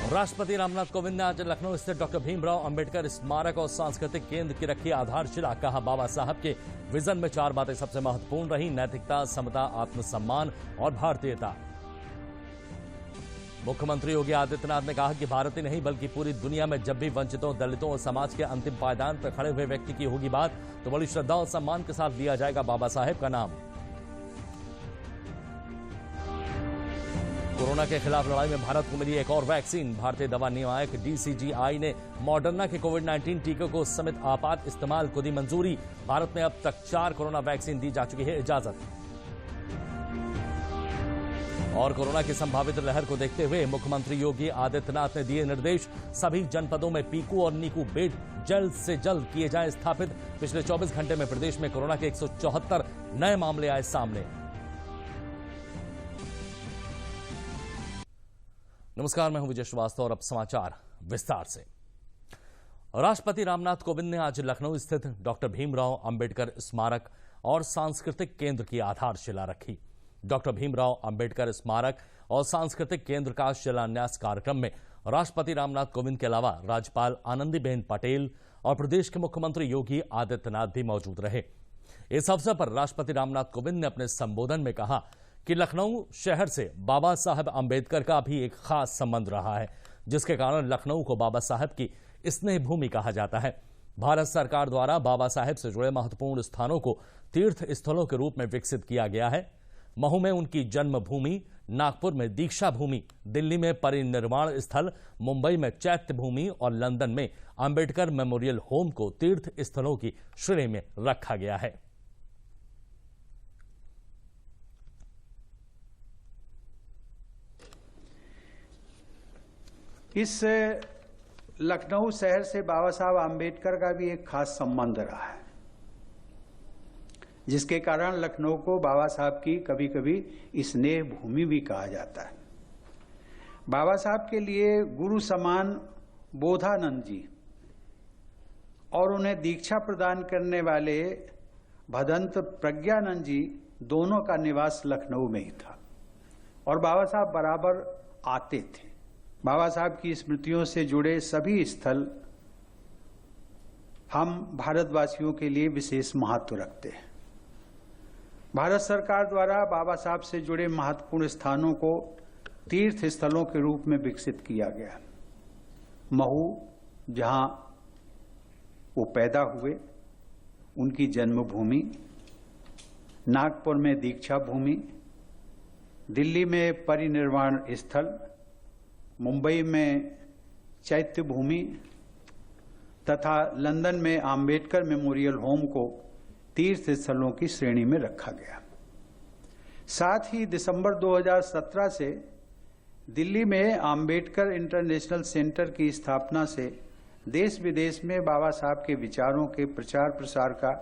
राष्ट्रपति रामनाथ कोविंद ने आज लखनऊ स्थित डॉक्टर भीमराव अंबेडकर स्मारक और सांस्कृतिक केंद्र की रखी आधारशिला। कहा, बाबा साहब के विजन में 4 बातें सबसे महत्वपूर्ण रही: नैतिकता, समता, आत्मसम्मान और भारतीयता। मुख्यमंत्री योगी आदित्यनाथ ने कहा कि भारत ही नहीं बल्कि पूरी दुनिया में जब भी वंचितों, दलितों और समाज के अंतिम पायदान पर खड़े हुए व्यक्ति की होगी बात, तो बड़ी श्रद्धा और सम्मान के साथ लिया जाएगा बाबा साहेब का नाम। कोरोना के खिलाफ लड़ाई में भारत को मिली एक और वैक्सीन। भारतीय दवा नियामक DCGI ने मॉडर्ना के कोविड-19 टीके को समेत आपात इस्तेमाल को दी मंजूरी। भारत में अब तक 4 कोरोना वैक्सीन दी जा चुकी है इजाजत। और कोरोना की संभावित लहर को देखते हुए मुख्यमंत्री योगी आदित्यनाथ ने दिए निर्देश। सभी जनपदों में पीकू और नीकू बेड जल्द से जल्द किए जाएं स्थापित। पिछले 24 घंटे में प्रदेश में कोरोना के 174 नए मामले आए सामने। नमस्कार, मैं हूं विजय श्रीवास्तव और अब समाचार विस्तार से। राष्ट्रपति रामनाथ कोविंद ने आज लखनऊ स्थित डॉक्टर भीमराव अंबेडकर स्मारक और सांस्कृतिक केंद्र की आधारशिला रखी। डॉक्टर भीमराव अंबेडकर स्मारक और सांस्कृतिक केंद्र का शिलान्यास कार्यक्रम में राष्ट्रपति रामनाथ कोविंद के अलावा राज्यपाल आनंदीबेन पटेल और प्रदेश के मुख्यमंत्री योगी आदित्यनाथ भी मौजूद रहे। इस अवसर पर राष्ट्रपति रामनाथ कोविंद ने अपने संबोधन में कहा कि लखनऊ शहर से बाबा साहब अंबेडकर का भी एक खास संबंध रहा है, जिसके कारण लखनऊ को बाबा साहब की स्नेह भूमि कहा जाता है। भारत सरकार द्वारा बाबा साहब से जुड़े महत्वपूर्ण स्थानों को तीर्थ स्थलों के रूप में विकसित किया गया है। महू में उनकी जन्मभूमि, नागपुर में दीक्षा भूमि, दिल्ली में परिनिर्वाण स्थल, मुंबई में चैत्य भूमि और लंदन में अंबेडकर मेमोरियल होम को तीर्थ स्थलों की श्रेणी में रखा गया है। इस लखनऊ शहर से बाबा साहब आम्बेडकर का भी एक खास संबंध रहा है, जिसके कारण लखनऊ को बाबा साहब की कभी कभी स्नेह भूमि भी कहा जाता है। बाबा साहब के लिए गुरु समान बोधानंद जी और उन्हें दीक्षा प्रदान करने वाले भदंत प्रज्ञानंद जी दोनों का निवास लखनऊ में ही था और बाबा साहब बराबर आते थे। बाबा साहब की स्मृतियों से जुड़े सभी स्थल हम भारतवासियों के लिए विशेष महत्व रखते हैं। भारत सरकार द्वारा बाबा साहब से जुड़े महत्वपूर्ण स्थानों को तीर्थ स्थलों के रूप में विकसित किया गया। महू, जहां वो पैदा हुए, उनकी जन्मभूमि, नागपुर में दीक्षा भूमि, दिल्ली में परिनिर्वाण स्थल, मुंबई में चैत्य भूमि तथा लंदन में आम्बेडकर मेमोरियल होम को तीर्थ स्थलों की श्रेणी में रखा गया। साथ ही दिसंबर 2017 से दिल्ली में आम्बेडकर इंटरनेशनल सेंटर की स्थापना से देश विदेश में बाबा साहब के विचारों के प्रचार प्रसार का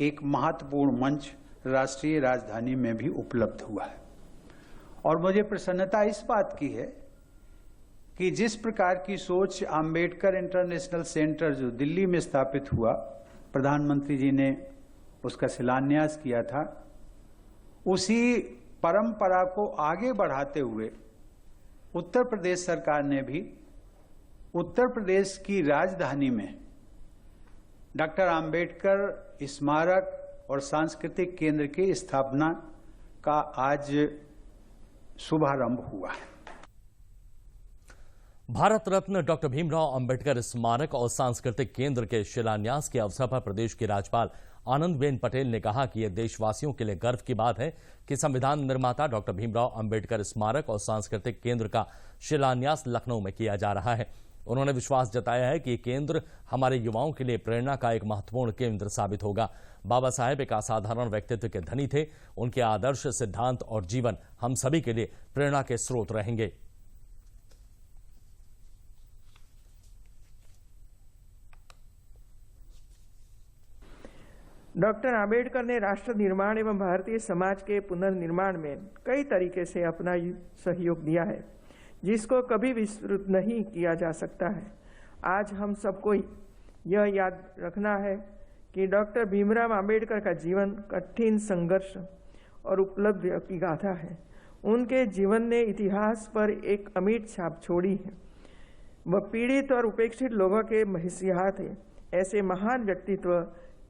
एक महत्वपूर्ण मंच राष्ट्रीय राजधानी में भी उपलब्ध हुआ है। और मुझे प्रसन्नता इस बात की है कि जिस प्रकार की सोच आम्बेडकर इंटरनेशनल सेंटर जो दिल्ली में स्थापित हुआ, प्रधानमंत्री जी ने उसका शिलान्यास किया था, उसी परंपरा को आगे बढ़ाते हुए उत्तर प्रदेश सरकार ने भी उत्तर प्रदेश की राजधानी में डॉक्टर आम्बेडकर स्मारक और सांस्कृतिक केंद्र की स्थापना का आज शुभारंभ हुआ है। भारत रत्न डॉक्टर भीमराव अंबेडकर स्मारक और सांस्कृतिक केंद्र के शिलान्यास के अवसर पर प्रदेश की राज्यपाल आनंदीबेन पटेल ने कहा कि यह देशवासियों के लिए गर्व की बात है कि संविधान निर्माता डॉक्टर भीमराव अंबेडकर स्मारक और सांस्कृतिक केंद्र का शिलान्यास लखनऊ में किया जा रहा है। उन्होंने विश्वास जताया है कि यह केंद्र हमारे युवाओं के लिए प्रेरणा का एक महत्वपूर्ण केंद्र साबित होगा। बाबा साहेब एक असाधारण व्यक्तित्व के धनी थे। उनके आदर्श, सिद्धांत और जीवन हम सभी के लिए प्रेरणा के स्रोत रहेंगे। डॉक्टर आम्बेडकर ने राष्ट्र निर्माण एवं भारतीय समाज के पुनर्निर्माण में कई तरीके से अपना सहयोग दिया है, जिसको कभी विस्मृत नहीं किया जा सकता है। आज हम सबको यह याद रखना है कि डॉक्टर भीमराव आम्बेडकर का जीवन कठिन संघर्ष और उपलब्धि की गाथा है। उनके जीवन ने इतिहास पर एक अमिट छाप छोड़ी है। व पीड़ित और उपेक्षित लोगों के महिसिया थे। ऐसे महान व्यक्तित्व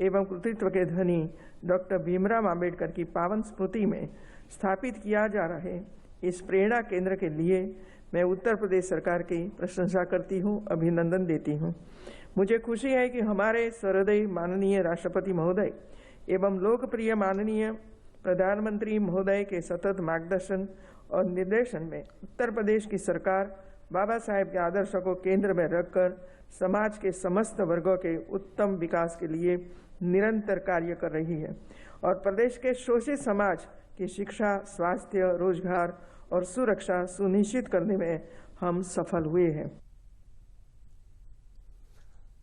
एवं कृतित्व के धनी डॉक्टर भीमराव अंबेडकर की पावन स्मृति में स्थापित किया जा रहे इस प्रेरणा केंद्र के लिए मैं उत्तर प्रदेश सरकार की प्रशंसा करती हूं, अभिनंदन देती हूं। मुझे खुशी है कि हमारे सहृदय माननीय राष्ट्रपति महोदय एवं लोकप्रिय माननीय प्रधानमंत्री महोदय के सतत मार्गदर्शन और निर्देशन में उत्तर प्रदेश की सरकार बाबा साहेब के आदर्शों को केंद्र में रखकर समाज के समस्त वर्गों के उत्तम विकास के लिए निरंतर कार्य कर रही है और प्रदेश के शोषित समाज की शिक्षा, स्वास्थ्य, रोजगार और सुरक्षा सुनिश्चित करने में हम सफल हुए हैं।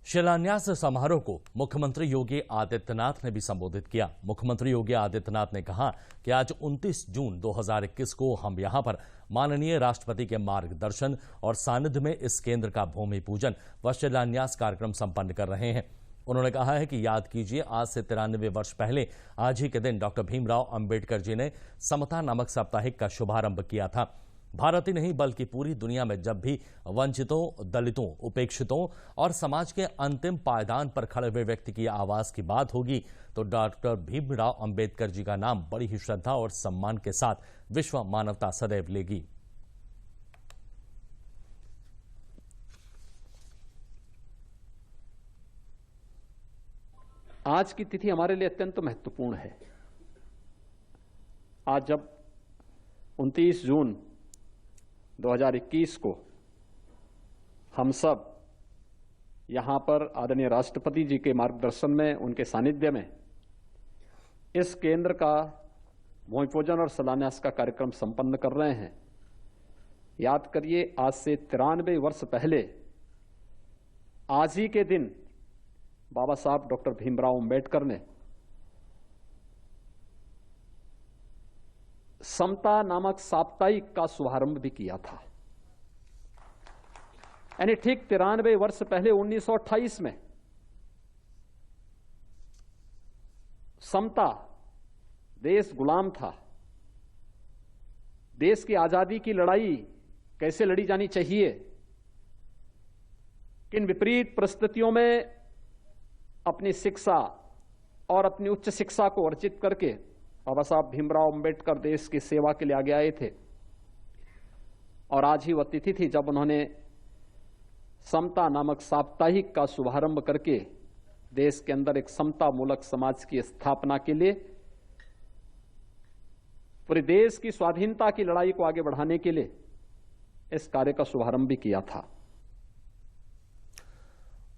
शिलान्यास समारोह को मुख्यमंत्री योगी आदित्यनाथ ने भी संबोधित किया। मुख्यमंत्री योगी आदित्यनाथ ने कहा कि आज 29 जून 2021 को हम यहां पर माननीय राष्ट्रपति के मार्गदर्शन और सानिध्य में इस केंद्र का भूमि पूजन व शिलान्यास कार्यक्रम संपन्न कर रहे हैं। उन्होंने कहा है कि याद कीजिए, आज से 93 वर्ष पहले आज ही के दिन डॉक्टर भीमराव अंबेडकर जी ने समता नामक साप्ताहिक का शुभारंभ किया था। भारत ही नहीं बल्कि पूरी दुनिया में जब भी वंचितों, दलितों, उपेक्षितों और समाज के अंतिम पायदान पर खड़े हुए व्यक्ति की आवाज की बात होगी तो डॉक्टर भीमराव अंबेडकर जी का नाम बड़ी ही श्रद्धा और सम्मान के साथ विश्व मानवता सदैव लेगी। आज की तिथि हमारे लिए अत्यंत महत्वपूर्ण है। आज जब 29 जून 2021 को हम सब यहां पर आदरणीय राष्ट्रपति जी के मार्गदर्शन में, उनके सानिध्य में इस केंद्र का भूमि पूजन और शिलान्यास का कार्यक्रम संपन्न कर रहे हैं। याद करिए, आज से 93 वर्ष पहले आज ही के दिन बाबा साहब डॉक्टर भीमराव अंबेडकर ने समता नामक साप्ताहिक का शुभारंभ भी किया था। यानी ठीक 93 वर्ष पहले 1928 में समता, देश गुलाम था, देश की आजादी की लड़ाई कैसे लड़ी जानी चाहिए, किन विपरीत परिस्थितियों में अपनी शिक्षा और अपनी उच्च शिक्षा को अर्जित करके बाबा साहब भीमराव अंबेडकर देश की सेवा के लिए आगे आए थे। और आज ही वह तिथि थी जब उन्होंने समता नामक साप्ताहिक का शुभारंभ करके देश के अंदर एक समता मूलक समाज की स्थापना के लिए, पूरे देश की स्वाधीनता की लड़ाई को आगे बढ़ाने के लिए इस कार्य का शुभारंभ भी किया था।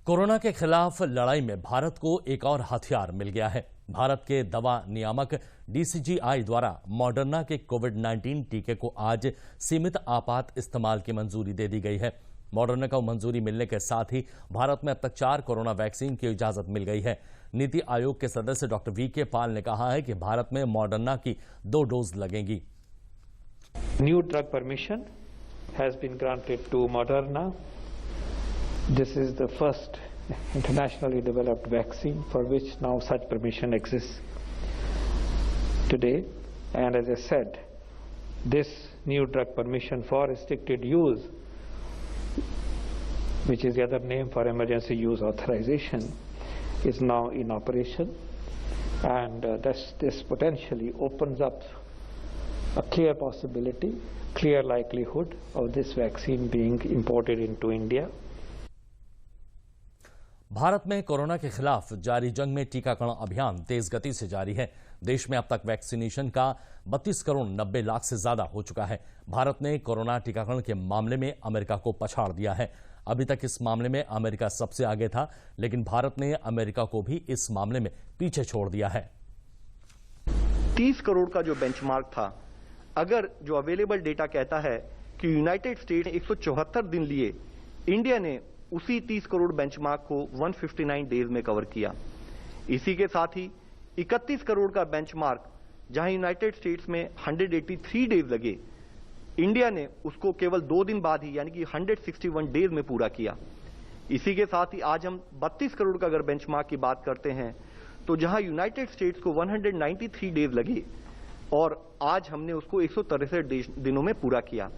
कोरोना के खिलाफ लड़ाई में भारत को एक और हथियार मिल गया है। भारत के दवा नियामक DCGI द्वारा मॉडर्ना के कोविड-19 टीके को आज सीमित आपात इस्तेमाल की मंजूरी दे दी गई है। मॉडर्ना को मंजूरी मिलने के साथ ही भारत में अब तक 4 कोरोना वैक्सीन की इजाजत मिल गई है। नीति आयोग के सदस्य डॉक्टर VK पाल ने कहा है कि भारत में मॉडर्ना की 2 डोज लगेंगी। New drug permission has been granted to Moderna. This is the first internationally developed vaccine for which now such permission exists today. And as I said, this new drug permission for restricted use, which is the other name for emergency use authorization, is now in operation. And this potentially opens up a clear possibility, clear likelihood of this vaccine being imported into India. Bharat में corona के खिलाफ जारी जंग में टीकाकरण अभियान तेज गति से जारी है। देश में अब तक वैक्सीनेशन का 32 करोड़ 90 लाख से ज्यादा हो चुका है। भारत ने कोरोना टीकाकरण के मामले में अमेरिका को पछाड़ दिया है। अभी तक इस मामले में अमेरिका सबसे आगे था, लेकिन भारत ने अमेरिका को भी इस मामले में पीछे छोड़ दिया है। 30 करोड़ का जो बेंचमार्क था, अगर जो अवेलेबल डेटा कहता है कि यूनाइटेड स्टेट्स ने 174 दिन लिए, इंडिया ने उसी 30 करोड़ बेंचमार्क को 159 डेज में कवर किया। इसी के साथ ही 31 करोड़ का बेंचमार्क जहां यूनाइटेड स्टेट्स में 183 डेज लगे, इंडिया ने उसको केवल 2 दिन बाद ही यानी कि 161 डेज में पूरा किया। इसी के साथ ही आज हम 32 करोड़ का अगर बेंचमार्क की बात करते हैं तो जहां यूनाइटेड स्टेट्स को 193 डेज लगे और आज हमने उसको 163 दिनों में पूरा किया।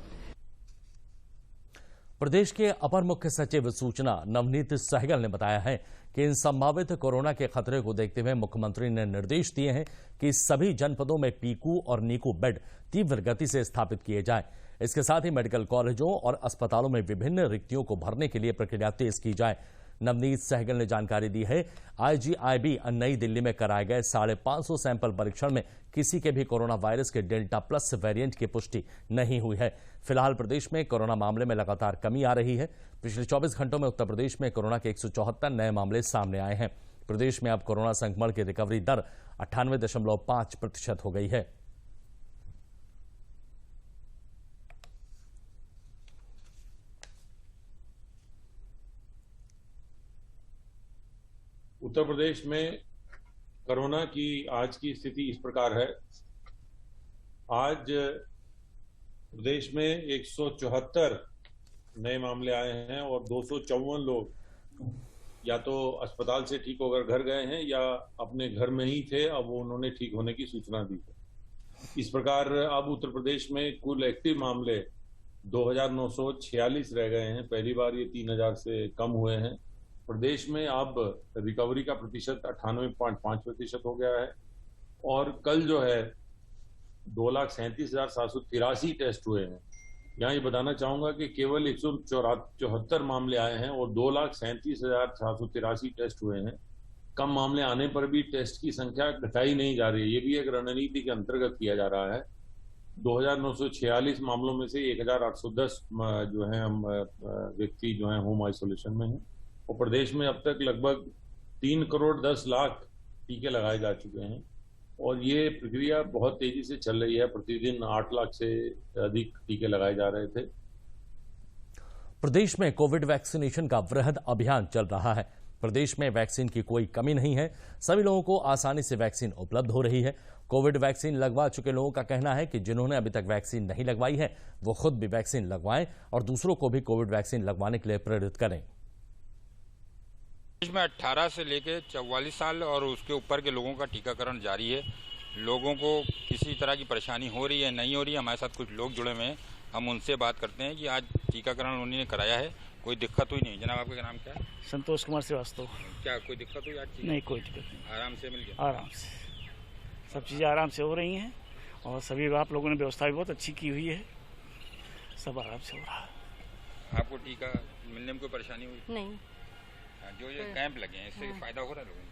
प्रदेश के अपर मुख्य सचिव सूचना नवनीत सहगल ने बताया है कि इन संभावित कोरोना के खतरे को देखते हुए मुख्यमंत्री ने निर्देश दिए हैं कि सभी जनपदों में पीकू और नीकू बेड तीव्र गति से स्थापित किए जाएं। इसके साथ ही मेडिकल कॉलेजों और अस्पतालों में विभिन्न रिक्तियों को भरने के लिए प्रक्रिया तेज की जाए। नवनीत सहगल ने जानकारी दी है आईजीआईबी नई दिल्ली में कराए गए 550 सैंपल परीक्षण में किसी के भी कोरोना वायरस के डेल्टा प्लस वेरिएंट की पुष्टि नहीं हुई है। फिलहाल प्रदेश में कोरोना मामले में लगातार कमी आ रही है। पिछले 24 घंटों में उत्तर प्रदेश में कोरोना के 174 नए मामले सामने आए हैं। प्रदेश में अब कोरोना संक्रमण की रिकवरी दर 98.5% हो गई है। उत्तर प्रदेश में कोरोना की आज की स्थिति इस प्रकार है। आज प्रदेश में 174 नए मामले आए हैं और 254 लोग या तो अस्पताल से ठीक होकर घर गए हैं या अपने घर में ही थे, अब उन्होंने ठीक होने की सूचना दी है। इस प्रकार अब उत्तर प्रदेश में कुल एक्टिव मामले 2946 रह गए हैं। पहली बार ये 3000 से कम हुए हैं। प्रदेश में अब रिकवरी का प्रतिशत 98.5% हो गया है और कल जो है 2,37,783 टेस्ट हुए हैं। यहाँ ये बताना चाहूंगा कि केवल 174 मामले आए हैं और 2,37,783 टेस्ट हुए हैं। कम मामले आने पर भी टेस्ट की संख्या घटाई नहीं जा रही है। ये भी एक रणनीति के अंतर्गत किया जा रहा है। 2,946 मामलों में से 1,810 जो है हम व्यक्ति जो है होम आइसोलेशन में हैं और प्रदेश में अब तक लगभग 3 करोड़ 10 लाख टीके लगाए जा चुके हैं और ये प्रक्रिया बहुत तेजी से चल रही है। प्रतिदिन 8 लाख से अधिक टीके लगाए जा रहे थे। प्रदेश में कोविड वैक्सीनेशन का वृहद अभियान चल रहा है। प्रदेश में वैक्सीन की कोई कमी नहीं है। सभी लोगों को आसानी से वैक्सीन उपलब्ध हो रही है। कोविड वैक्सीन लगवा चुके लोगों का कहना है कि जिन्होंने अभी तक वैक्सीन नहीं लगवाई है वो खुद भी वैक्सीन लगवाएं और दूसरों को भी कोविड वैक्सीन लगवाने के लिए प्रेरित करें। देश में 18 से लेकर 44 साल और उसके ऊपर के लोगों का टीकाकरण जारी है। लोगों को किसी तरह की परेशानी हो रही है नहीं हो रही है, हमारे साथ कुछ लोग जुड़े हुए हैं, हम उनसे बात करते हैं कि आज टीकाकरण उन्होंने कराया है, कोई दिक्कत हुई नहीं। जनाब आपका नाम क्या है? संतोष कुमार श्रीवास्तव। क्या कोई दिक्कत हुई आज? नहीं, कोई दिक्कत नहीं, आराम से मिल गया। आराम से सब चीज़ें आराम से हो रही हैं और सभी आप लोगों ने व्यवस्था भी बहुत अच्छी की हुई है, सब आराम से हो रहा है। आपको टीका मिलने में कोई परेशानी हुई? नहीं। जो ये कैंप लगे हैं इससे फायदा हो रहा है लोगों को?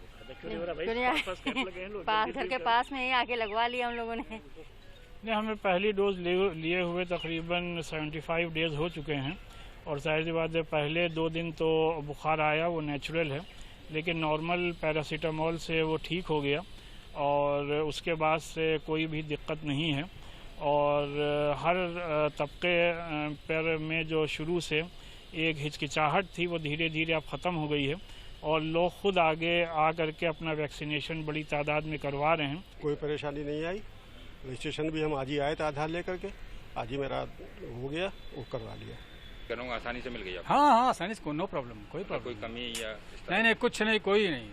घर के पास में ही आके लगवा लिया हम लोगों ने। नहीं, हमें पहली डोज लिए हुए तकरीबन 75 डेज हो चुके हैं और जाहिर सी बात है पहले 2 दिन तो बुखार आया, वो नेचुरल है, लेकिन नॉर्मल पैरासीटामोल से वो ठीक हो गया और उसके बाद से कोई भी दिक्कत नहीं है। और हर तबके पर में जो शुरू से एक हिचकिचाहट थी वो धीरे धीरे अब ख़त्म हो गई है और लोग खुद आगे आ करके अपना वैक्सीनेशन बड़ी तादाद में करवा रहे हैं। कोई परेशानी नहीं आई। रजिस्ट्रेशन भी हम आज ही आए थे आधार लेकर के, आज ही मेरा हो गया, वो करवा लिया। करूँगा आसानी से मिल गई? हाँ, आसानी से, नो प्रॉब्लम, कोई प्रॉब्लम, कोई कमी या नहीं, कुछ नहीं, कोई नहीं,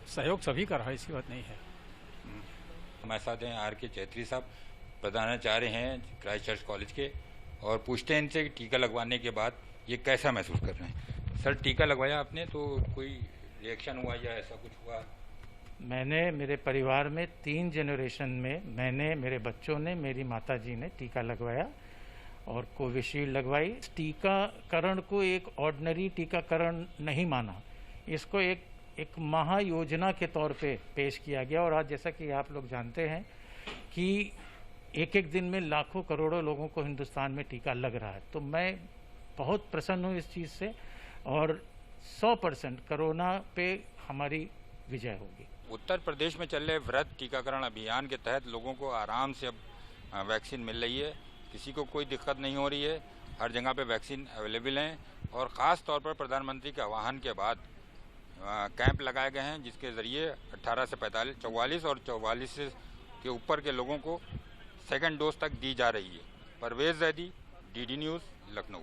सहयोग सभी का रहा, ऐसी बात नहीं है। हमारे साथ हैं आर के चैत्री साहब, प्रधानाचार्य हैं क्राइस्ट चर्च कॉलेज के, और पूछते हैं इनसे टीका लगवाने के बाद ये कैसा महसूस कर रहे हैं। सर, टीका लगवाया आपने तो कोई रिएक्शन हुआ या ऐसा कुछ हुआ? मैंने मेरे परिवार में 3 जनरेशन में मैंने, मेरे बच्चों ने, मेरी माताजी ने टीका लगवाया और कोविशील्ड लगवाई। टीकाकरण को एक ऑर्डिनरी टीकाकरण नहीं माना, इसको एक महायोजना के तौर पे पेश किया गया और आज जैसा कि आप लोग जानते हैं कि एक दिन में लाखों करोड़ों लोगों को हिंदुस्तान में टीका लग रहा है। तो मैं बहुत प्रसन्न हूँ इस चीज़ से और 100% कोरोना पे हमारी विजय होगी। उत्तर प्रदेश में चल रहे वृहद टीकाकरण अभियान के तहत लोगों को आराम से अब वैक्सीन मिल रही है, किसी को कोई दिक्कत नहीं हो रही है, हर जगह पे वैक्सीन अवेलेबल हैं और ख़ास तौर पर प्रधानमंत्री के आह्वान के बाद कैंप लगाए गए हैं जिसके ज़रिए 18 से 44 और 44 के ऊपर के लोगों को सेकेंड डोज तक दी जा रही है। Parvez Zaidi, DD news, Lucknow.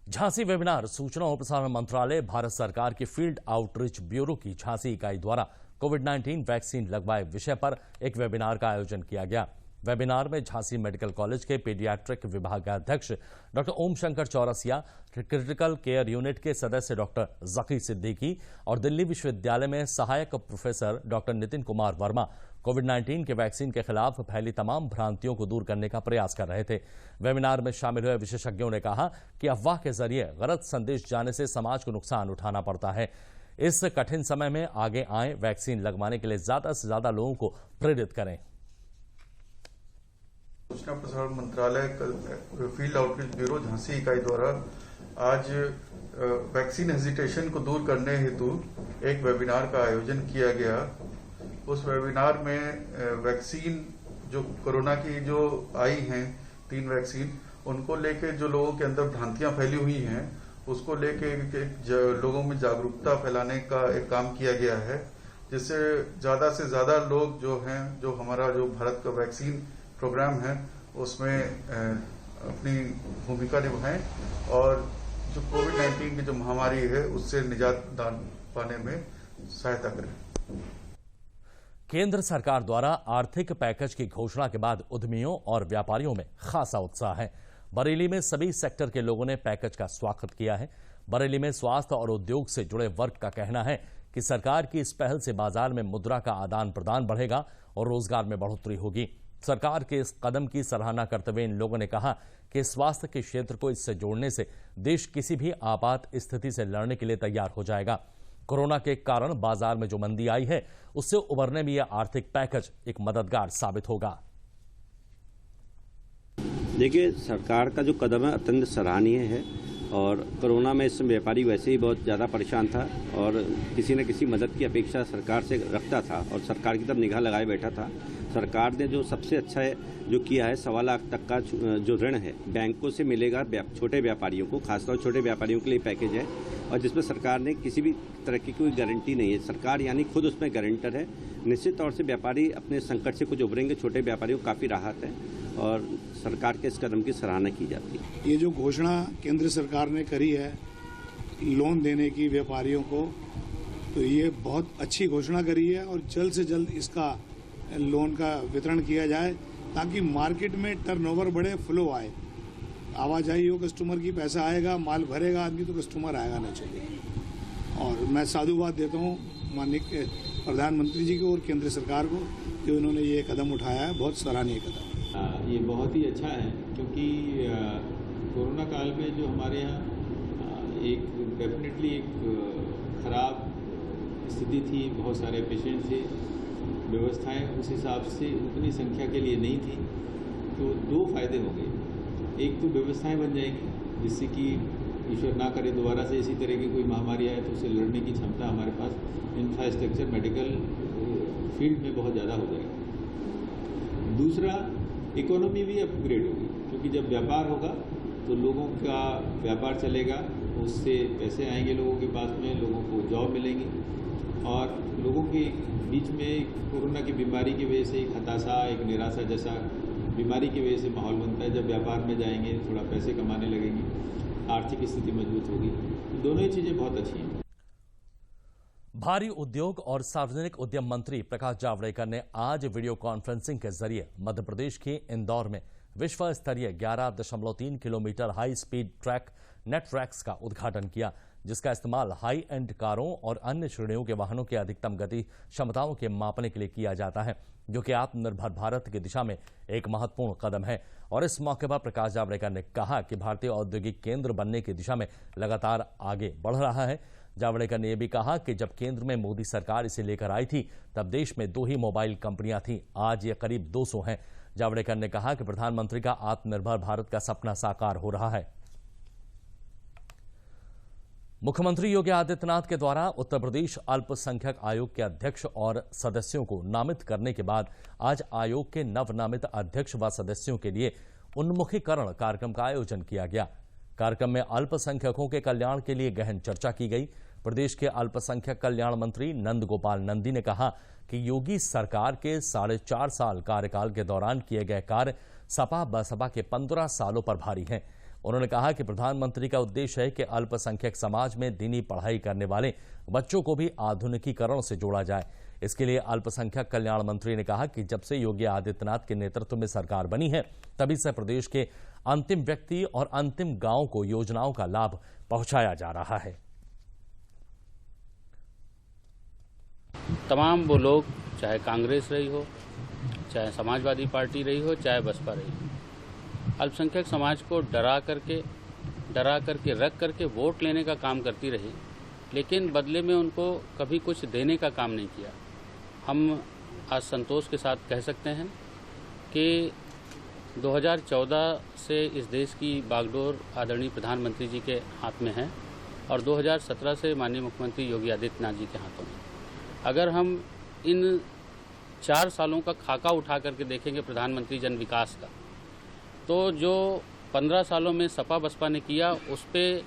Jhansi webinar सूचना और प्रसारण मंत्रालय, भारत सरकार की फील्ड आउटरीच ब्यूरो की झांसी इकाई द्वारा कोविड-19 वैक्सीन लगवाए विषय पर एक वेबिनार का आयोजन किया गया। वेबिनार में झांसी मेडिकल कॉलेज के पीडियाट्रिक विभागाध्यक्ष doctor Om Shankar Chaurasia, critical care unit के सदस्य डॉक्टर जकी सिद्दीकी और दिल्ली विश्वविद्यालय में सहायक प्रोफेसर डॉक्टर नितिन कुमार वर्मा कोविड-19 के वैक्सीन के खिलाफ फैली तमाम भ्रांतियों को दूर करने का प्रयास कर रहे थे। वेबिनार में शामिल हुए विशेषज्ञों ने कहा कि अफवाह के जरिए गलत संदेश जाने से समाज को नुकसान उठाना पड़ता है। इस कठिन समय में आगे आए, वैक्सीन लगवाने के लिए ज्यादा से ज्यादा लोगों को प्रेरित करें। सूचना प्रसारण मंत्रालय फील्ड आउटरीच ब्यूरो झांसी इकाई द्वारा आज वैक्सीन हेजिटेशन को दूर करने हेतु एक वेबिनार का आयोजन किया गया। उस वेबिनार में वैक्सीन जो कोरोना की जो आई हैं 3 वैक्सीन, उनको लेके जो लोगों के अंदर भ्रांतियां फैली हुई हैं उसको लेके लोगों में जागरूकता फैलाने का एक काम किया गया है, जिससे ज्यादा से ज्यादा लोग जो हैं, जो हमारा जो भारत का वैक्सीन प्रोग्राम है उसमें अपनी भूमिका निभाएं और जो कोविड-19 की जो महामारी है उससे निजात पाने में सहायता करें। केंद्र सरकार द्वारा आर्थिक पैकेज की घोषणा के बाद उद्यमियों और व्यापारियों में खासा उत्साह है। बरेली में सभी सेक्टर के लोगों ने पैकेज का स्वागत किया है। बरेली में स्वास्थ्य और उद्योग से जुड़े वर्ग का कहना है कि सरकार की इस पहल से बाजार में मुद्रा का आदान प्रदान बढ़ेगा और रोजगार में बढ़ोतरी होगी। सरकार के इस कदम की सराहना करते हुए इन लोगों ने कहा कि स्वास्थ्य के क्षेत्र को इससे जोड़ने से देश किसी भी आपात स्थिति से लड़ने के लिए तैयार हो जाएगा। कोरोना के कारण बाजार में जो मंदी आई है उससे उबरने में यह आर्थिक पैकेज एक मददगार साबित होगा। देखिए, सरकार का जो कदम है अत्यंत सराहनीय है और कोरोना में इस व्यापारी वैसे ही बहुत ज़्यादा परेशान था और किसी न किसी मदद की अपेक्षा सरकार से रखता था और सरकार की तरफ निगाह लगाए बैठा था। सरकार ने जो सबसे अच्छा है जो किया है, 1.25 लाख तक का जो ऋण है बैंकों से मिलेगा छोटे व्यापारियों को, खासतौर छोटे व्यापारियों के लिए पैकेज है और जिसमें सरकार ने किसी भी तरह की कोई गारंटी नहीं है। सरकार यानी खुद उसमें गारंटर है। निश्चित तौर से व्यापारी अपने संकट से कुछ उभरेंगे, छोटे व्यापारियों को काफ़ी राहत है और सरकार के इस कदम की सराहना की जाती है। ये जो घोषणा केंद्र सरकार ने करी है लोन देने की व्यापारियों को, तो ये बहुत अच्छी घोषणा करी है और जल्द से जल्द इसका लोन का वितरण किया जाए ताकि मार्केट में टर्नओवर बढ़े, फ्लो आए, आवाजाही हो कस्टमर की, पैसा आएगा, माल भरेगा आदमी तो कस्टमर आएगा ना चलेगा। और मैं साधुवाद देता हूँ माननीय प्रधानमंत्री जी को और केंद्र सरकार को कि उन्होंने ये कदम उठाया है, बहुत सराहनीय कदम। ये बहुत ही अच्छा है क्योंकि कोरोना काल में जो हमारे यहाँ एक डेफिनेटली एक खराब स्थिति थी, बहुत सारे पेशेंट थे, व्यवस्थाएं उस हिसाब से उतनी संख्या के लिए नहीं थी, तो 2 फायदे हो गए। एक तो व्यवस्थाएं बन जाएंगी जिससे कि ईश्वर ना करे दोबारा से इसी तरह की कोई महामारी आए तो उससे लड़ने की क्षमता हमारे पास इंफ्रास्ट्रक्चर मेडिकल फील्ड में बहुत ज़्यादा हो जाएगी। दूसरा, इकोनॉमी भी अपग्रेड होगी क्योंकि जब व्यापार होगा तो लोगों का व्यापार चलेगा, उससे पैसे आएंगे लोगों के पास में, लोगों को जॉब मिलेंगी और लोगों के बीच में कोरोना की बीमारी की वजह से एक हताशा, एक निराशा जैसा बीमारी की वजह से माहौल बनता है। जब व्यापार में जाएंगे, थोड़ा पैसे कमाने लगेंगे, आर्थिक स्थिति मजबूत होगी, तो दोनों ही चीज़ें बहुत अच्छी हैं। भारी उद्योग और सार्वजनिक उद्यम मंत्री प्रकाश जावड़ेकर ने आज वीडियो कॉन्फ्रेंसिंग के जरिए मध्य प्रदेश के इंदौर में विश्व स्तरीय 11.3 किलोमीटर हाई स्पीड ट्रैक नेटट्रैक्स का उद्घाटन किया, जिसका इस्तेमाल हाई एंड कारों और अन्य श्रेणियों के वाहनों की अधिकतम गति क्षमताओं के मापने के लिए किया जाता है, जो कि आत्मनिर्भर भारत की दिशा में एक महत्वपूर्ण कदम है। और इस मौके पर प्रकाश जावड़ेकर ने कहा कि भारतीय औद्योगिक केंद्र बनने की दिशा में लगातार आगे बढ़ रहा है। जावड़ेकर ने यह भी कहा कि जब केंद्र में मोदी सरकार इसे लेकर आई थी तब देश में 2 ही मोबाइल कंपनियां थीं, आज ये करीब 200 हैं। जावड़ेकर ने कहा कि प्रधानमंत्री का आत्मनिर्भर भारत का सपना साकार हो रहा है। मुख्यमंत्री योगी आदित्यनाथ के द्वारा उत्तर प्रदेश अल्पसंख्यक आयोग के अध्यक्ष और सदस्यों को नामित करने के बाद आज आयोग के नवनामित अध्यक्ष व सदस्यों के लिए उन्मुखीकरण कार्यक्रम का आयोजन किया गया। कार्यक्रम में अल्पसंख्यकों के कल्याण के लिए गहन चर्चा की गई। प्रदेश के अल्पसंख्यक कल्याण मंत्री नंद गोपाल नंदी ने कहा कि योगी सरकार के 4.5 साल कार्यकाल के दौरान किए गए कार्य सपा बसपा के 15 सालों पर भारी हैं। उन्होंने कहा कि प्रधानमंत्री का उद्देश्य है कि अल्पसंख्यक समाज में दीनी पढ़ाई करने वाले बच्चों को भी आधुनिकीकरण से जोड़ा जाए। इसके लिए अल्पसंख्यक कल्याण मंत्री ने कहा कि जब से योगी आदित्यनाथ के नेतृत्व में सरकार बनी है तभी से प्रदेश के अंतिम व्यक्ति और अंतिम गांव को योजनाओं का लाभ पहुंचाया जा रहा है। तमाम वो लोग, चाहे कांग्रेस रही हो, चाहे समाजवादी पार्टी रही हो, चाहे बसपा रही हो, अल्पसंख्यक समाज को डरा करके रख करके वोट लेने का काम करती रही, लेकिन बदले में उनको कभी कुछ देने का काम नहीं किया। हम आज संतोष के साथ कह सकते हैं कि 2014 से इस देश की बागडोर आदरणीय प्रधानमंत्री जी के हाथ में है और 2017 से माननीय मुख्यमंत्री योगी आदित्यनाथ जी के हाथों में। अगर हम इन 4 सालों का खाका उठा करके देखेंगे प्रधानमंत्री जन विकास का, तो जो 15 सालों में सपा बसपा ने किया उस पर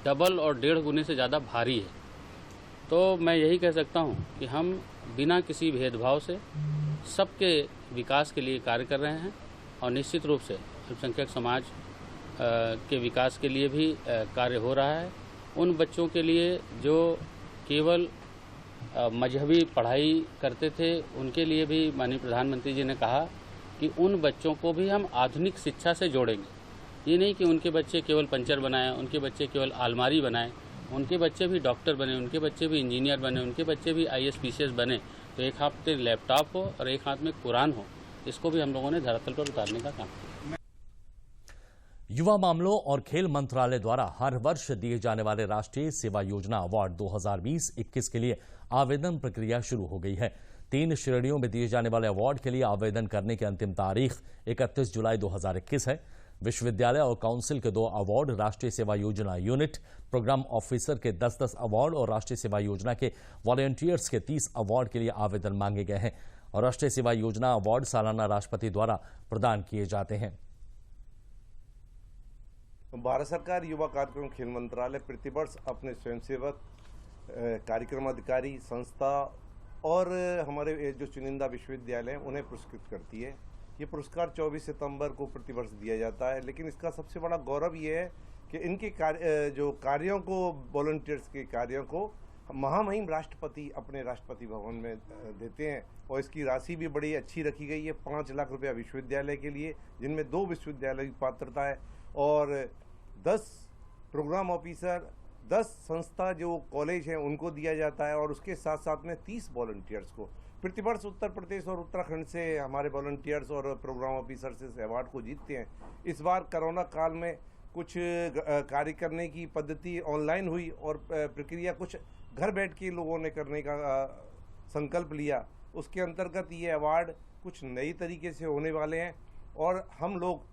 डबल और 1.5 गुने से ज़्यादा भारी है। तो मैं यही कह सकता हूं कि हम बिना किसी भेदभाव से सबके विकास के लिए कार्य कर रहे हैं और निश्चित रूप से अल्पसंख्यक समाज के विकास के लिए भी कार्य हो रहा है। उन बच्चों के लिए जो केवल मजहबी पढ़ाई करते थे, उनके लिए भी माननीय प्रधानमंत्री जी ने कहा कि उन बच्चों को भी हम आधुनिक शिक्षा से जोड़ेंगे। ये नहीं कि उनके बच्चे केवल पंचर बनाएं, उनके बच्चे केवल अलमारी बनाएं, उनके बच्चे भी डॉक्टर बने, उनके बच्चे भी इंजीनियर बने, उनके बच्चे भी IAS PCS बने। तो एक हाथ में लैपटॉप हो और एक हाथ में कुरान हो, इसको भी हम लोगों ने धरातल पर उतारने का काम किया। युवा मामलों और खेल मंत्रालय द्वारा हर वर्ष दिए जाने वाले राष्ट्रीय सेवा योजना अवार्ड 2020-21 के लिए आवेदन प्रक्रिया शुरू हो गई है। 3 श्रेणियों में दिए जाने वाले अवार्ड के लिए आवेदन करने की अंतिम तारीख 31 जुलाई 2021 है। विश्वविद्यालय और काउंसिल के 2 अवार्ड, राष्ट्रीय सेवा योजना यूनिट प्रोग्राम ऑफिसर के 10-10 अवार्ड और राष्ट्रीय सेवा योजना के वॉलंटियर्स के 30 अवार्ड के लिए आवेदन मांगे गए हैं और राष्ट्रीय सेवा योजना अवार्ड सालाना राष्ट्रपति द्वारा प्रदान किए जाते हैं। भारत सरकार युवा कार्यक्रम खेल मंत्रालय प्रतिवर्ष अपने स्वयंसेवक, कार्यक्रम अधिकारी, संस्था और हमारे जो चुनिंदा विश्वविद्यालय उन्हें पुरस्कृत करती है। ये पुरस्कार 24 सितंबर को प्रतिवर्ष दिया जाता है, लेकिन इसका सबसे बड़ा गौरव ये है कि इनके जो कार्यों को, वॉलंटियर्स के कार्यों को महामहिम राष्ट्रपति अपने राष्ट्रपति भवन में देते हैं और इसकी राशि भी बड़ी अच्छी रखी गई है। 5 लाख रुपया विश्वविद्यालय के लिए, जिनमें 2 विश्वविद्यालय की पात्रता है और 10 प्रोग्राम ऑफिसर, 10 संस्था जो कॉलेज हैं उनको दिया जाता है और उसके साथ साथ में 30 वॉलंटियर्स को। प्रतिवर्ष उत्तर प्रदेश और उत्तराखंड से हमारे वॉलंटियर्स और प्रोग्राम ऑफिसर्स इस अवार्ड को जीतते हैं। इस बार कोरोना काल में कुछ कार्य करने की पद्धति ऑनलाइन हुई और प्रक्रिया कुछ घर बैठ के लोगों ने करने का संकल्प लिया। उसके अंतर्गत ये अवार्ड कुछ नई तरीके से होने वाले हैं और हम लोग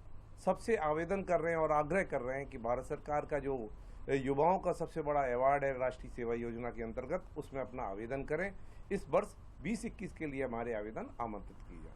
सबसे आवेदन कर रहे हैं और आग्रह कर रहे हैं कि भारत सरकार का जो युवाओं का सबसे बड़ा अवार्ड है राष्ट्रीय सेवा योजना के अंतर्गत, उसमें अपना आवेदन करें। इस वर्ष 2021 के लिए हमारे आवेदन आमंत्रित किए जाए।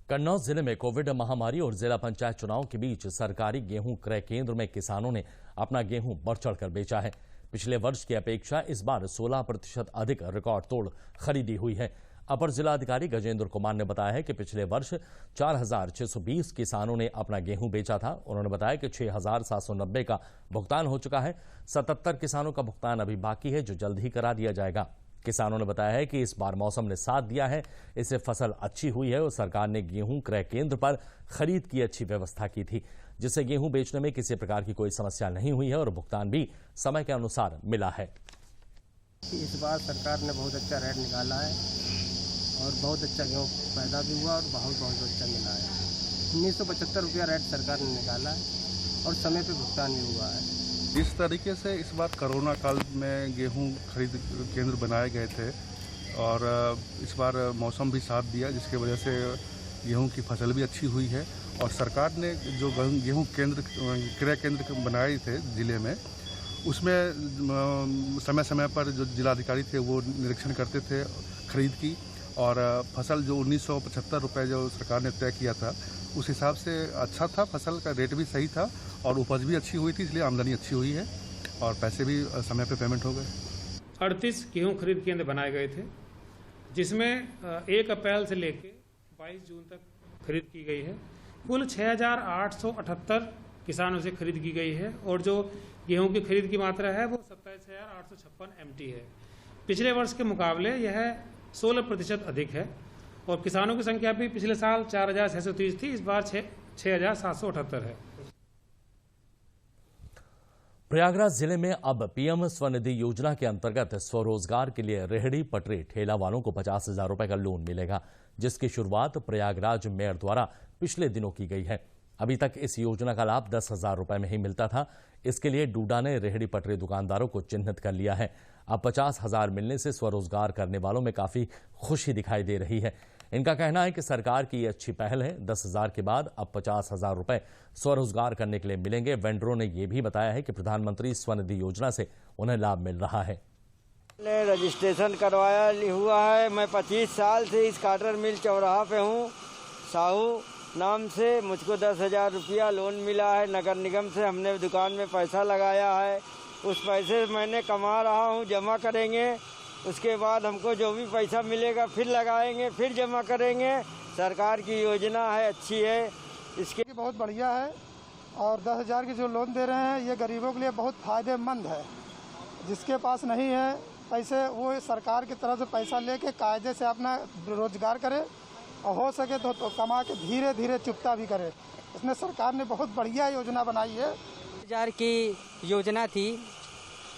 कन्नौज जिले में कोविड महामारी और जिला पंचायत चुनाव के बीच सरकारी गेहूं क्रय केंद्र में किसानों ने अपना गेहूं बढ़ चढ़कर बेचा है। पिछले वर्ष की अपेक्षा इस बार 16% अधिक रिकॉर्ड तोड़ खरीदी हुई है। अपर जिलाधिकारी गजेंद्र कुमार ने बताया है कि पिछले वर्ष 4,620 किसानों ने अपना गेहूं बेचा था। उन्होंने बताया कि 6,790 का भुगतान हो चुका है। 77 किसानों का भुगतान अभी बाकी है, जो जल्द ही करा दिया जाएगा। किसानों ने बताया है कि इस बार मौसम ने साथ दिया है, इससे फसल अच्छी हुई है और सरकार ने गेहूं क्रय केंद्र पर खरीद की अच्छी व्यवस्था की थी, जिससे गेहूं बेचने में किसी प्रकार की कोई समस्या नहीं हुई है और भुगतान भी समय के अनुसार मिला है। इस बार सरकार ने बहुत अच्छा रेट निकाला है और बहुत अच्छा गेहूँ पैदा भी हुआ और बहुत अच्छा मिला है। 1975 रुपया रेट सरकार ने निकाला है और समय पे भुगतान भी हुआ है। जिस तरीके से इस बार कोरोना काल में गेहूं खरीद केंद्र बनाए गए थे और इस बार मौसम भी साथ दिया, जिसके वजह से गेहूं की फसल भी अच्छी हुई है और सरकार ने जो गेहूं केंद्र, क्रय केंद्र बनाए थे जिले में, उसमें समय समय पर जो जिलाधिकारी थे वो निरीक्षण करते थे खरीद की और फसल जो 1975 रुपये जो सरकार ने तय किया था उस हिसाब से अच्छा था, फसल का रेट भी सही था और उपज भी अच्छी हुई थी, इसलिए आमदनी अच्छी हुई है और पैसे भी समय पे पेमेंट हो गए। 38 गेहूं खरीद केंद्र बनाए गए थे, जिसमें 1 अप्रैल से लेकर 22 जून तक खरीद की गई है। कुल 6,878 किसानों से खरीद की गई है और जो गेहूं की खरीद की मात्रा है वो 27,856 MT है। पिछले वर्ष के मुकाबले यह 16% अधिक है और किसानों की संख्या भी पिछले साल 4,630 थी, इस बार 6,778 है। प्रयागराज जिले में अब पीएम स्वनिधि योजना के अंतर्गत स्वरोजगार के लिए रेहड़ी पटरी ठेला वालों को 50,000 रुपए का लोन मिलेगा, जिसकी शुरुआत प्रयागराज मेयर द्वारा पिछले दिनों की गई है। अभी तक इस योजना का लाभ 10,000 रुपए में ही मिलता था। इसके लिए डूडा ने रेहड़ी पटरी दुकानदारों को चिन्हित कर लिया है। अब 50,000 मिलने से स्वरोजगार करने वालों में काफी खुशी दिखाई दे रही है। इनका कहना है कि सरकार की ये अच्छी पहल है। 10,000 के बाद अब 50,000 रुपए स्वरोजगार करने के लिए मिलेंगे। वेंडरों ने यह भी बताया है कि प्रधानमंत्री स्वनिधि योजना से उन्हें लाभ मिल रहा है। रजिस्ट्रेशन करवाया हुआ है। मैं 25 साल से इस काटर मिल चौराहा पे हूँ। साहू नाम से मुझको 10,000 रुपया लोन मिला है। नगर निगम से हमने दुकान में पैसा लगाया है। उस पैसे मैंने कमा रहा हूँ, जमा करेंगे। उसके बाद हमको जो भी पैसा मिलेगा फिर लगाएंगे, फिर जमा करेंगे। सरकार की योजना है, अच्छी है। इसके बहुत बढ़िया है और 10,000 की जो लोन दे रहे हैं ये गरीबों के लिए बहुत फ़ायदेमंद है। जिसके पास नहीं है पैसे, वो सरकार की तरफ से पैसा लेके कायदे से अपना रोजगार करे और हो सके तो कमा के धीरे धीरे चुकता भी करे। इसमें सरकार ने बहुत बढ़िया योजना बनाई है। 10,000 की योजना थी,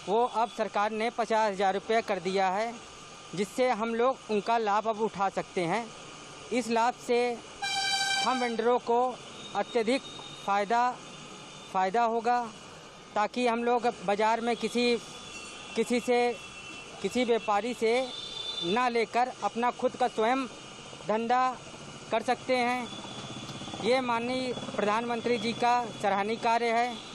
वो अब सरकार ने 50,000 रुपये कर दिया है, जिससे हम लोग उनका लाभ अब उठा सकते हैं। इस लाभ से हम वेंडरों को अत्यधिक फ़ायदा होगा, ताकि हम लोग बाज़ार में किसी व्यापारी से ना लेकर अपना खुद का स्वयं धंधा कर सकते हैं। ये माननीय प्रधानमंत्री जी का सराहनीय कार्य है।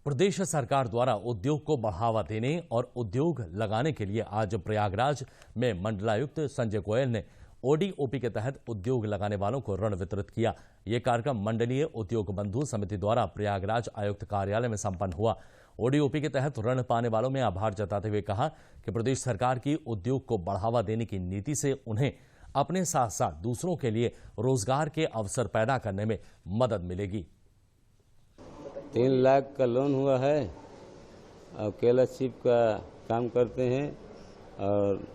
प्रदेश सरकार द्वारा उद्योग को बढ़ावा देने और उद्योग लगाने के लिए आज प्रयागराज में मंडलायुक्त संजय गोयल ने ओडीओपी के तहत उद्योग लगाने वालों को ऋण वितरित किया। ये कार्यक्रम मंडलीय उद्योग बंधु समिति द्वारा प्रयागराज आयुक्त कार्यालय में संपन्न हुआ। ओडीओपी के तहत ऋण पाने वालों में आभार जताते हुए कहा कि प्रदेश सरकार की उद्योग को बढ़ावा देने की नीति से उन्हें अपने साथ साथ दूसरों के लिए रोजगार के अवसर पैदा करने में मदद मिलेगी। 3 लाख का लोन हुआ है और केला चिप का काम करते हैं और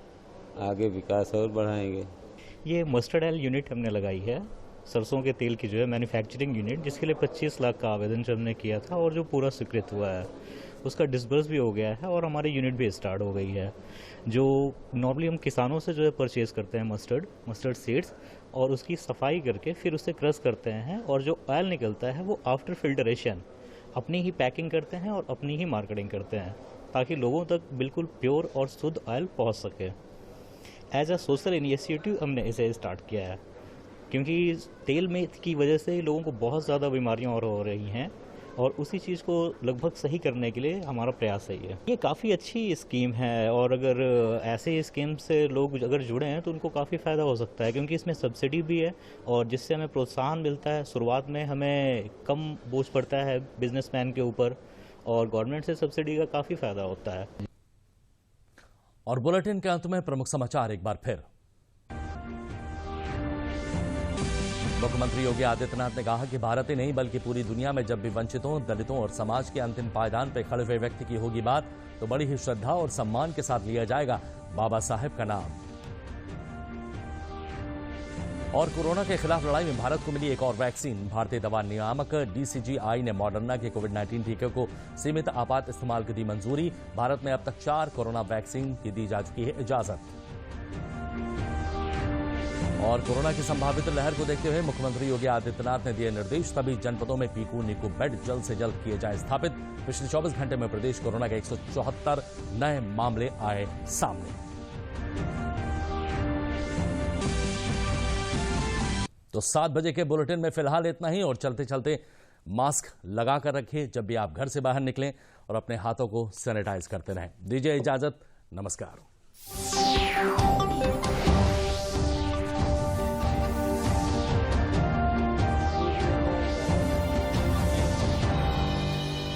आगे विकास और बढ़ाएंगे। ये मस्टर्ड ऑयल यूनिट हमने लगाई है, सरसों के तेल की जो है मैन्युफैक्चरिंग यूनिट, जिसके लिए 25 लाख का आवेदन जो हमने किया था और जो पूरा स्वीकृत हुआ है, उसका डिस्बर्स भी हो गया है और हमारी यूनिट भी स्टार्ट हो गई है। जो नॉर्मली हम किसानों से जो है परचेज करते हैं मस्टर्ड सीड्स, और उसकी सफाई करके फिर उसे क्रश करते हैं और जो ऑयल निकलता है वो आफ्टर फिल्टरेशन अपनी ही पैकिंग करते हैं और अपनी ही मार्केटिंग करते हैं, ताकि लोगों तक बिल्कुल प्योर और शुद्ध ऑयल पहुंच सके। एज अ सोशल इनिशिएटिव हमने इसे स्टार्ट किया है, क्योंकि तेल में की वजह से लोगों को बहुत ज़्यादा बीमारियां और हो रही हैं, और उसी चीज़ को लगभग सही करने के लिए हमारा प्रयास है। ये काफ़ी अच्छी स्कीम है, और अगर ऐसे स्कीम से लोग अगर जुड़े हैं तो उनको काफ़ी फ़ायदा हो सकता है, क्योंकि इसमें सब्सिडी भी है और जिससे हमें प्रोत्साहन मिलता है। शुरुआत में हमें कम बोझ पड़ता है बिजनेसमैन के ऊपर, और गवर्नमेंट से सब्सिडी का काफ़ी फ़ायदा होता है। और बुलेटिन के अंत में प्रमुख समाचार एक बार फिर। मुख्यमंत्री योगी आदित्यनाथ ने कहा कि भारत ही नहीं बल्कि पूरी दुनिया में जब भी वंचितों, दलितों और समाज के अंतिम पायदान पर खड़े हुए व्यक्ति की होगी बात, तो बड़ी ही श्रद्धा और सम्मान के साथ लिया जाएगा बाबा साहेब का नाम। और कोरोना के खिलाफ लड़ाई में भारत को मिली एक और वैक्सीन। भारतीय दवा नियामक DCGI ने मॉडर्ना के कोविड-19 टीके को सीमित आपात इस्तेमाल की दी मंजूरी। भारत में अब तक 4 कोरोना वैक्सीन की दी जा चुकी है इजाजत। और कोरोना की संभावित लहर को देखते हुए मुख्यमंत्री योगी आदित्यनाथ ने दिए निर्देश, सभी जनपदों में पीकू नीकू बेड जल्द से जल्द किए जाए स्थापित। पिछले 24 घंटे में प्रदेश कोरोना के 174 नए मामले आए सामने। तो 7 बजे के बुलेटिन में फिलहाल इतना ही, और चलते चलते मास्क लगा कर रखिए जब भी आप घर से बाहर निकलें, और अपने हाथों को सैनिटाइज करते रहें। दीजिए इजाजत, नमस्कार।